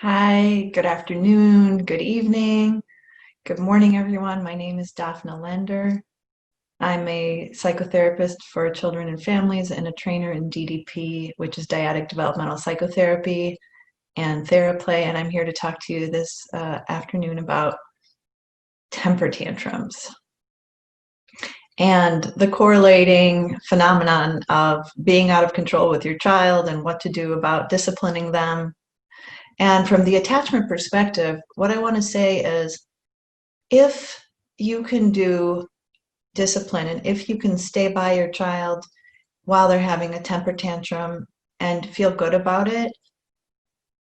Hi, good afternoon, good evening, good morning, everyone. My name is Dafna Lender. I'm a psychotherapist for children and families and a trainer in DDP, which is dyadic developmental psychotherapy and theraplay. And I'm here to talk to you this afternoon about temper tantrums and the correlating phenomenon of being out of control with your child and what to do about disciplining them. And from the attachment perspective, what I want to say is if you can do discipline and if you can stay by your child while they're having a temper tantrum and feel good about it,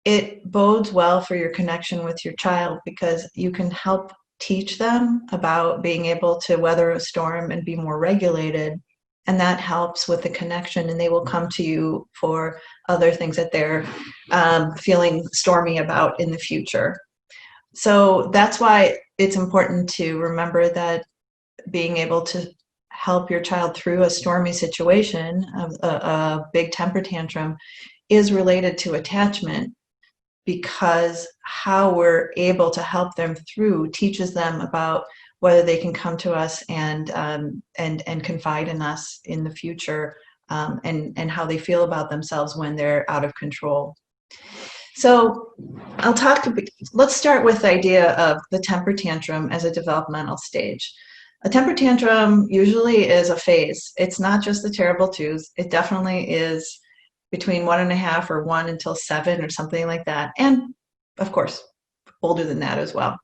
it bodes well for your connection with your child because you can help teach them about being able to weather a storm and be more regulated. And that helps with the connection, and they will come to you for other things that they're feeling stormy about in the future. So that's why it's important to remember that being able to help your child through a stormy situation, a big temper tantrum, is related to attachment, because how we're able to help them through teaches them about whether they can come to us and confide in us in the future, and how they feel about themselves when they're out of control. So let's start with the idea of the temper tantrum as a developmental stage. A temper tantrum usually is a phase. It's not just the terrible twos. It definitely is between 1.5 or 1 until 7 or something like that. And of course, older than that as well.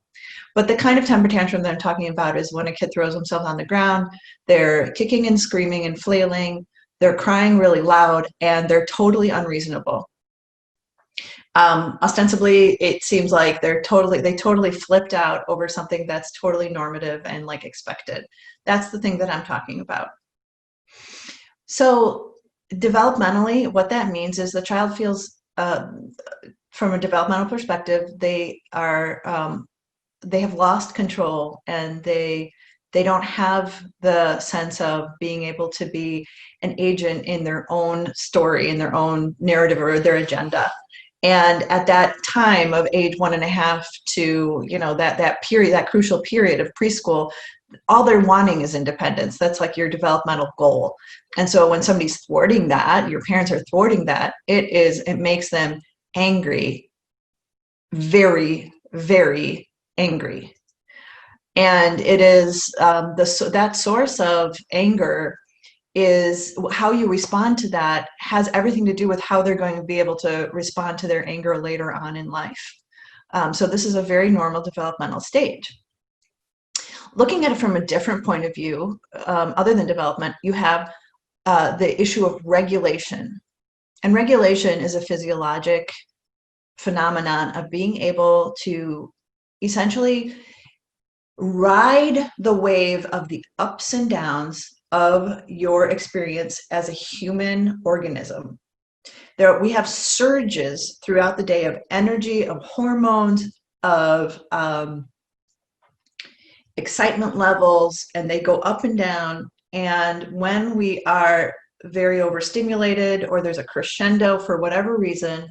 But the kind of temper tantrum that I'm talking about is when a kid throws himself on the ground, they're kicking and screaming and flailing, they're crying really loud, and they're totally unreasonable. Ostensibly, it seems like they totally flipped out over something that's totally normative and like expected. That's the thing that I'm talking about. So developmentally, what that means is the child feels, from a developmental perspective, they have lost control, and they don't have the sense of being able to be an agent in their own story, in their own narrative or their agenda. And at that time of age 1.5 to, that period, that crucial period of preschool, all they're wanting is independence. That's like your developmental goal. And so when somebody's thwarting that, your parents are thwarting that, it makes them angry, very, very angry. And it is that source of anger is how you respond to that has everything to do with how they're going to be able to respond to their anger later on in life. So this is a very normal developmental stage. Looking at it from a different point of view, other than development, you have the issue of regulation. And regulation is a physiologic phenomenon of being able to essentially ride the wave of the ups and downs of your experience as a human organism. We have surges throughout the day of energy, of hormones, of excitement levels, and they go up and down. And when we are very overstimulated, or there's a crescendo for whatever reason,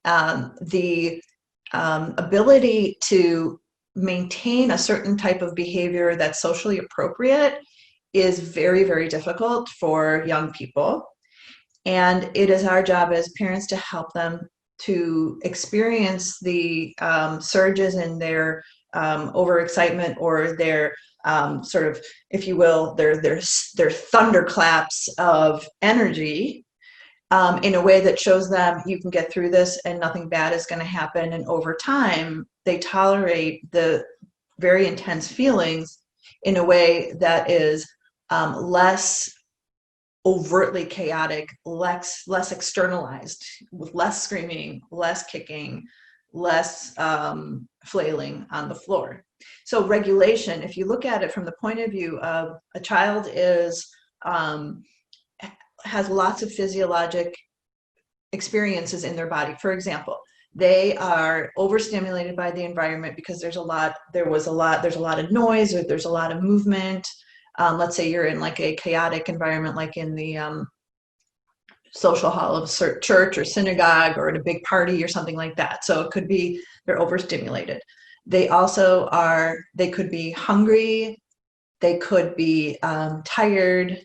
the ability to maintain a certain type of behavior that's socially appropriate is very, very difficult for young people. And it is our job as parents to help them to experience the surges in their overexcitement, or their sort of, if you will, their thunderclaps of energy, in a way that shows them you can get through this and nothing bad is going to happen. And over time, they tolerate the very intense feelings in a way that is less overtly chaotic, less externalized, with less screaming, less kicking, less flailing on the floor. So regulation, if you look at it from the point of view of a child has lots of physiologic experiences in their body. For example, they are overstimulated by the environment because there's a lot of noise, or there's a lot of movement. Let's say you're in like a chaotic environment, like in the social hall of church or synagogue or at a big party or something like that. So it could be they're overstimulated. They also are, they could be hungry, they could be tired,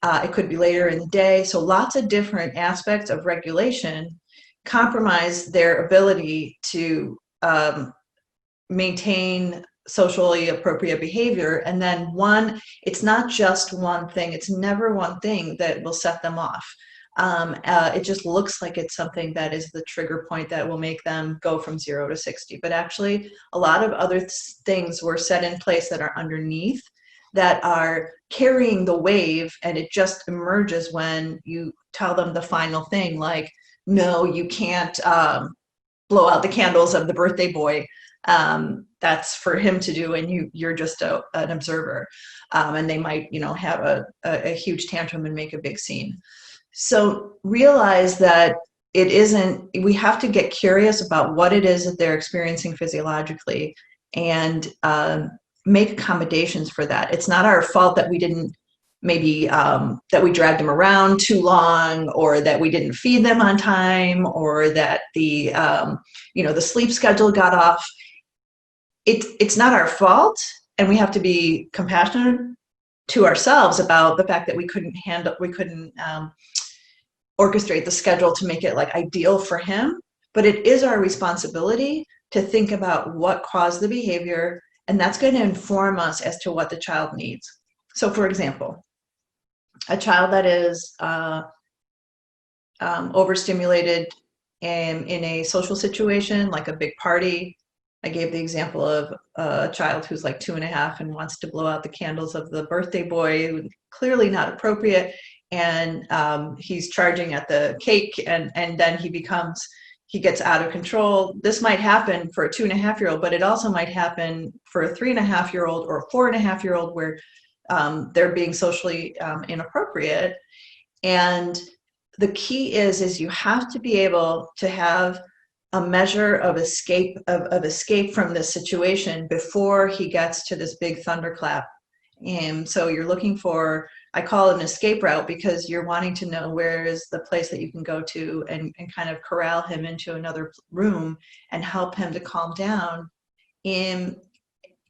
it could be later in the day. So lots of different aspects of regulation compromise their ability to maintain socially appropriate behavior. And then it's not just one thing. It's never one thing that will set them off. It just looks like it's something that is the trigger point that will make them go from 0 to 60. But actually, a lot of other things were set in place that are underneath that are carrying the wave, and it just emerges when you tell them the final thing, like, no, you can't blow out the candles of the birthday boy. That's for him to do, and you're just an observer. And they might, have a huge tantrum and make a big scene. So realize that we have to get curious about what it is that they're experiencing physiologically and make accommodations for that. It's not our fault that we didn't that we dragged them around too long, or that we didn't feed them on time, or that the sleep schedule got off. It's not our fault, and we have to be compassionate to ourselves about the fact that we couldn't orchestrate the schedule to make it like ideal for him. But it is our responsibility to think about what caused the behavior, and that's going to inform us as to what the child needs. So for example, a child that is overstimulated in a social situation, like a big party. I gave the example of a child who's like 2.5 and wants to blow out the candles of the birthday boy, clearly not appropriate. And he's charging at the cake, and then he gets out of control. This might happen for a 2.5-year-old, but it also might happen for a 3.5-year-old or a 4.5-year-old, where they're being socially inappropriate. And the key is you have to be able to have a measure of escape from this situation before he gets to this big thunderclap. And so you're looking for, I call it an escape route, because you're wanting to know where is the place that you can go to and kind of corral him into another room and help him to calm down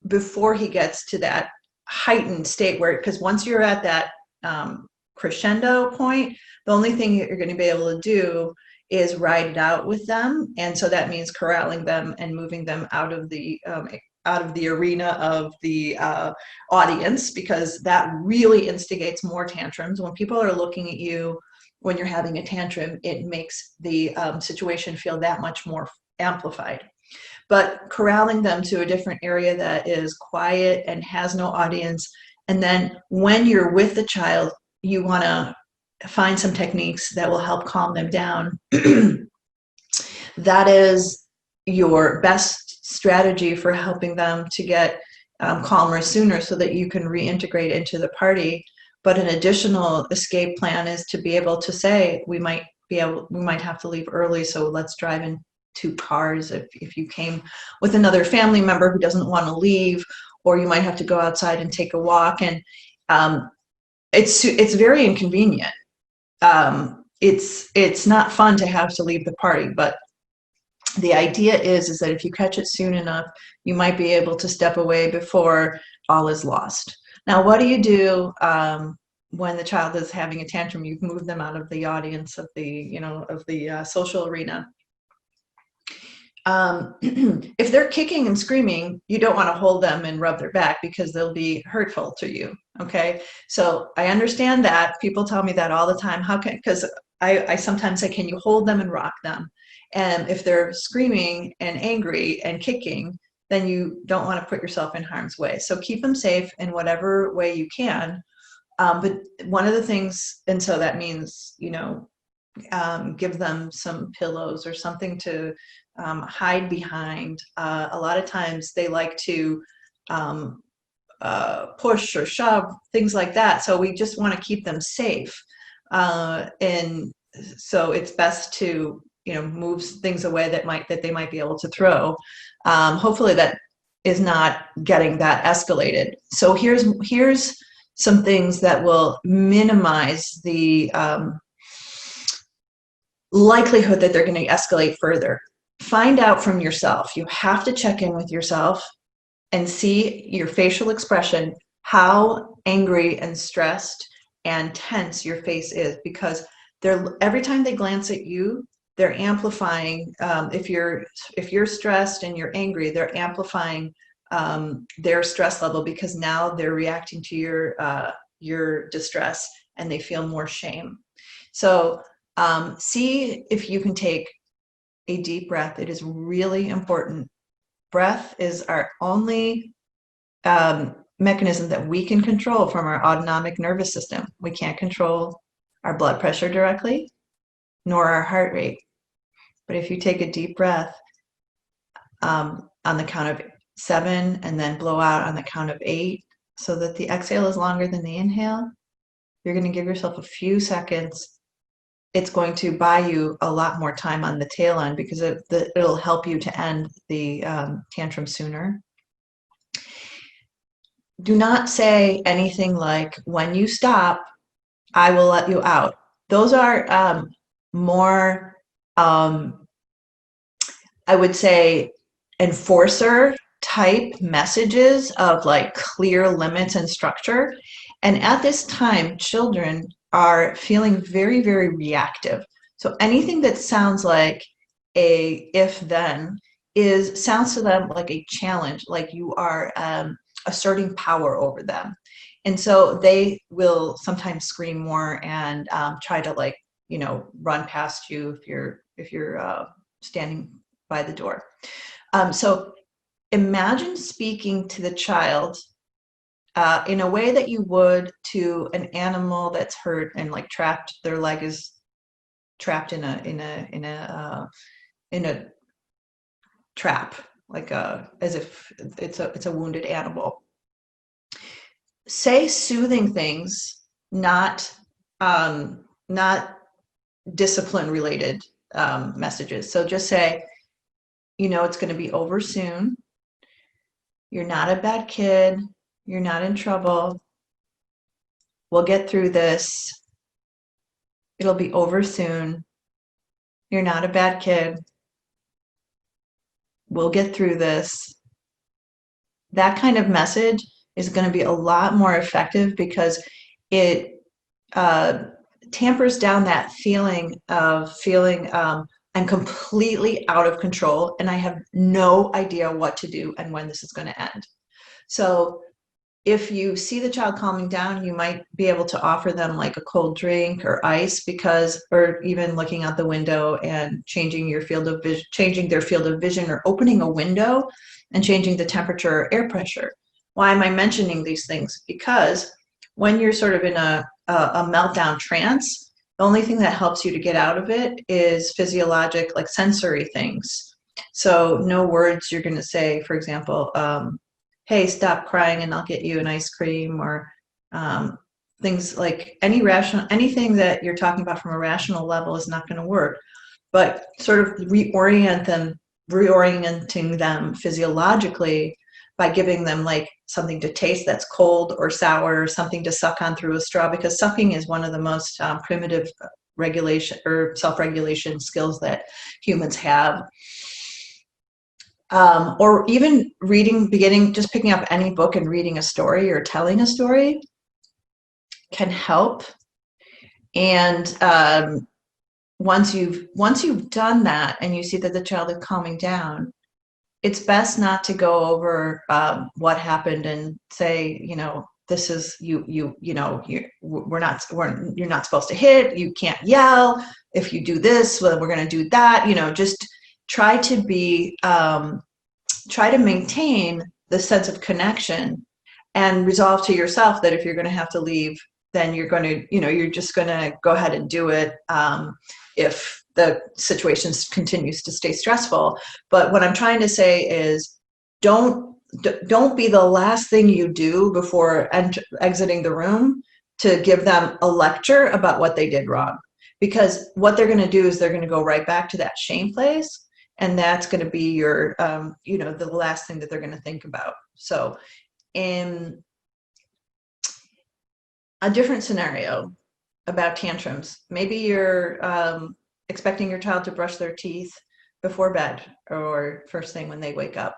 before he gets to that heightened state because once you're at that crescendo point, the only thing you're going to be able to do is ride it out with them. And so that means corralling them and moving them out of the arena of the audience, because that really instigates more tantrums. When people are looking at you when you're having a tantrum, it makes the situation feel that much more amplified. But corralling them to a different area that is quiet and has no audience. And then when you're with the child, you want to find some techniques that will help calm them down. That is your best strategy for helping them to get calmer sooner, so that you can reintegrate into the party. But an additional escape plan is to be able to say, we might have to leave early, so let's drive in 2 cars if you came with another family member who doesn't want to leave, or you might have to go outside and take a walk. And it's very inconvenient. It's not fun to have to leave the party, but the idea is that if you catch it soon enough, you might be able to step away before all is lost. Now, what do you do when the child is having a tantrum? You've moved them out of the audience of the social arena. If they're kicking and screaming, you don't want to hold them and rub their back, because they'll be hurtful to you. Okay, so I understand that. People tell me that all the time. Because I sometimes say, can you hold them and rock them? And if they're screaming and angry and kicking, then you don't want to put yourself in harm's way. So keep them safe in whatever way you can. But one of the things, and so that means, give them some pillows or something to hide behind. A lot of times they like to push or shove, things like that. So we just want to keep them safe. And so it's best to, move things away that they might be able to throw. Hopefully that is not getting that escalated. So here's some things that will minimize the likelihood that they're going to escalate further. Find out from yourself. You have to check in with yourself and see your facial expression, how angry and stressed and tense your face is, because every time they glance at you, they're amplifying. If you're stressed and you're angry, they're amplifying their stress level, because now they're reacting to your distress and they feel more shame. So see if you can take a deep breath. It is really important. Breath is our only mechanism that we can control from our autonomic nervous system. We can't control our blood pressure directly, nor our heart rate. But if you take a deep breath on the count of 7 and then blow out on the count of 8, so that the exhale is longer than the inhale, you're going to give yourself a few seconds. It's going to buy you a lot more time on the tail end, because it'll help you to end the tantrum sooner. Do not say anything like, when you stop, I will let you out. Those are more, I would say, enforcer type messages of like clear limits and structure. And at this time, children are feeling very, very reactive. So anything that sounds like a if then sounds to them like a challenge, like you are asserting power over them. And so they will sometimes scream more and try to, like, run past you if you're standing by the door. So imagine speaking to the child in a way that you would to an animal that's hurt and like trapped. Their leg is trapped in a trap, like as if it's a wounded animal. Say soothing things, not discipline related messages. So just say, it's going to be over soon. You're not a bad kid. You're not in trouble. We'll get through this. It'll be over soon. You're not a bad kid. We'll get through this. That kind of message is going to be a lot more effective, because it tampers down that feeling of I'm completely out of control and I have no idea what to do and when this is going to end. So if you see the child calming down, you might be able to offer them like a cold drink or ice, or even looking out the window and changing their field of vision, or opening a window and changing the temperature or air pressure. Why am I mentioning these things? Because when you're sort of in a meltdown trance, the only thing that helps you to get out of it is physiologic, like sensory things. So no words you're going to say, for example, hey, stop crying and I'll get you an ice cream, or things like anything that you're talking about from a rational level is not going to work. But sort of reorienting them physiologically by giving them like something to taste that's cold or sour, or something to suck on through a straw, because sucking is one of the most primitive regulation or self-regulation skills that humans have. Or even just picking up any book and reading a story or telling a story can help. And once you've done that and you see that the child is calming down, it's best not to go over what happened and say, this is you're not supposed to hit, you can't yell, if you do this, well, we're going to do that. Just try to maintain the sense of connection, and resolve to yourself that if you're going to have to leave, then you're just going to go ahead and do it if the situation continues to stay stressful. But what I'm trying to say is, don't be the last thing you do before exiting the room to give them a lecture about what they did wrong, because what they're going to do is they're going to go right back to that shame place, and that's going to be your the last thing that they're going to think about. So in a different scenario about tantrums, maybe you're expecting your child to brush their teeth before bed or first thing when they wake up,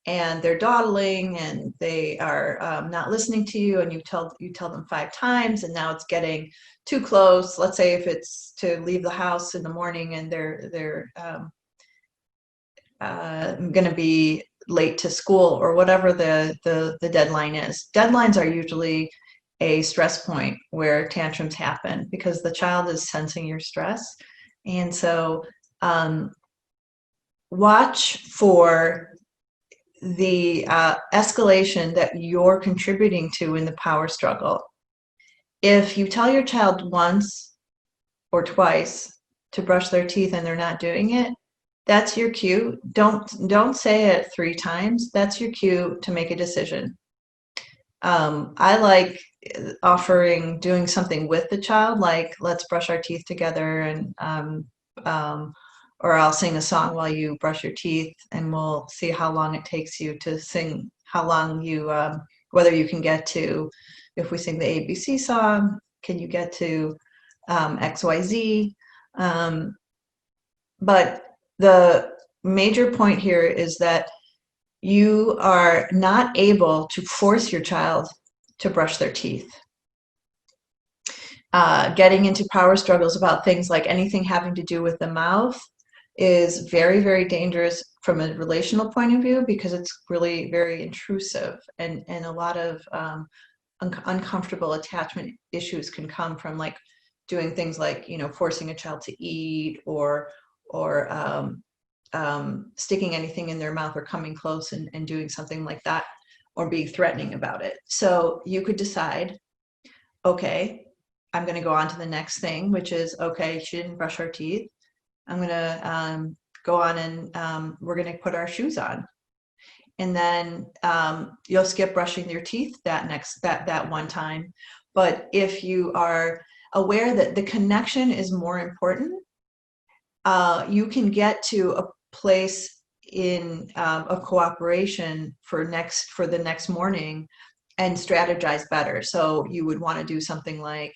and they're dawdling and they are not listening to you, and you tell them 5 times, and now it's getting too close. Let's say if it's to leave the house in the morning and they're going to be late to school or whatever the deadline is. Deadlines are usually a stress point where tantrums happen because the child is sensing your stress. And so watch for the escalation that you're contributing to in the power struggle. If you tell your child once or twice to brush their teeth and they're not doing it, that's your cue. Don't say it 3 times. That's your cue to make a decision. I like doing something with the child, like let's brush our teeth together, and or I'll sing a song while you brush your teeth, and we'll see how long it takes you to sing, how long you, whether you can get to, if we sing the ABC song, can you get to XYZ? But the major point here is that you are not able to force your child to brush their teeth. Getting into power struggles about things like anything having to do with the mouth is very, very dangerous from a relational point of view, because it's really very intrusive, and a lot of uncomfortable attachment issues can come from like doing things like, you know, forcing a child to eat, or sticking anything in their mouth or coming close and doing something like that, or being threatening about it. So you could decide, okay, I'm going to go on to the next thing, which is, okay, she didn't brush her teeth. I'm going to go on and we're going to put our shoes on. And then you'll skip brushing your teeth that one time. But if you are aware that the connection is more important, you can get to a place of cooperation for the next morning and strategize better. So you would want to do something like,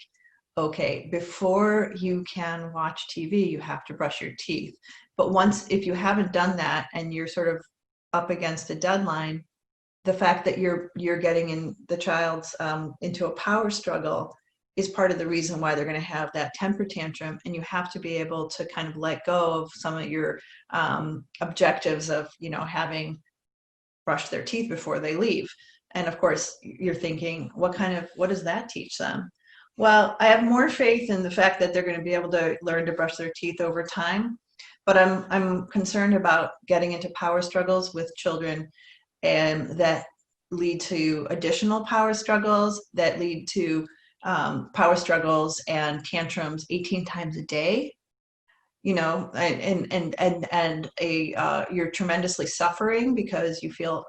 okay, before you can watch TV, you have to brush your teeth. But if you haven't done that and you're sort of up against a deadline, the fact that you're getting in the child's into a power struggle is part of the reason why they're going to have that temper tantrum. And you have to be able to kind of let go of some of your objectives of, you know, having brushed their teeth before they leave. And of course, you're thinking, what does that teach them? Well, I have more faith in the fact that they're going to be able to learn to brush their teeth over time. But I'm concerned about getting into power struggles with children, and that lead to additional power struggles, that lead to power struggles and tantrums 18 times a day, you know, and you're tremendously suffering because you feel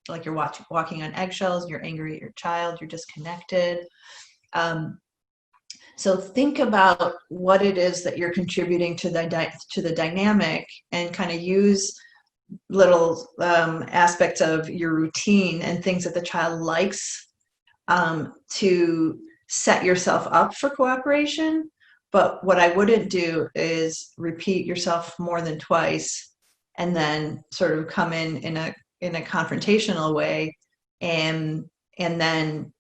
like you're walking on eggshells, you're angry at your child, you're disconnected. So think about what it is that you're contributing to the dynamic, and kind of use little aspects of your routine and things that the child likes to set yourself up for cooperation. But what I wouldn't do is repeat yourself more than twice and then sort of come in a confrontational way, and then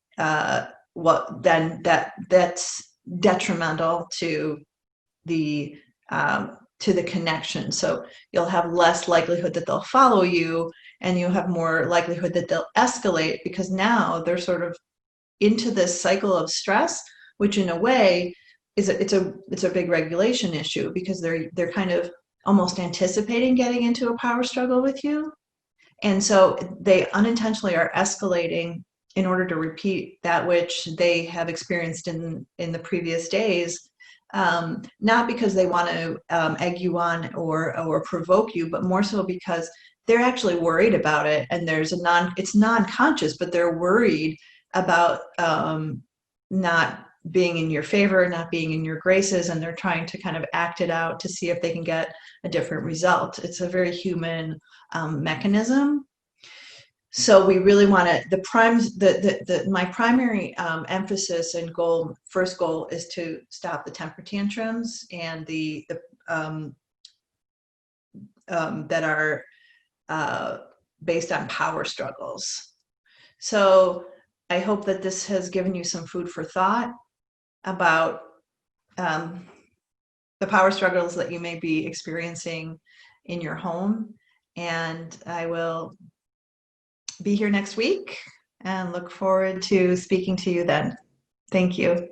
that's detrimental to the connection. So you'll have less likelihood that they'll follow you, and you'll have more likelihood that they'll escalate, because now they're sort of into this cycle of stress, which in a way is it's a big regulation issue, because they're kind of almost anticipating getting into a power struggle with you, and so they unintentionally are escalating in order to repeat that which they have experienced in the previous days, not because they want to egg you on or provoke you, but more so because they're actually worried about it, and it's non-conscious, but they're worried about not being in your favor, not being in your graces, and they're trying to kind of act it out to see if they can get a different result. It's a very human mechanism. So we really want to, my primary emphasis and first goal is to stop the temper tantrums and the that are based on power struggles. So I hope that this has given you some food for thought about the power struggles that you may be experiencing in your home. And I will be here next week and look forward to speaking to you then. Thank you.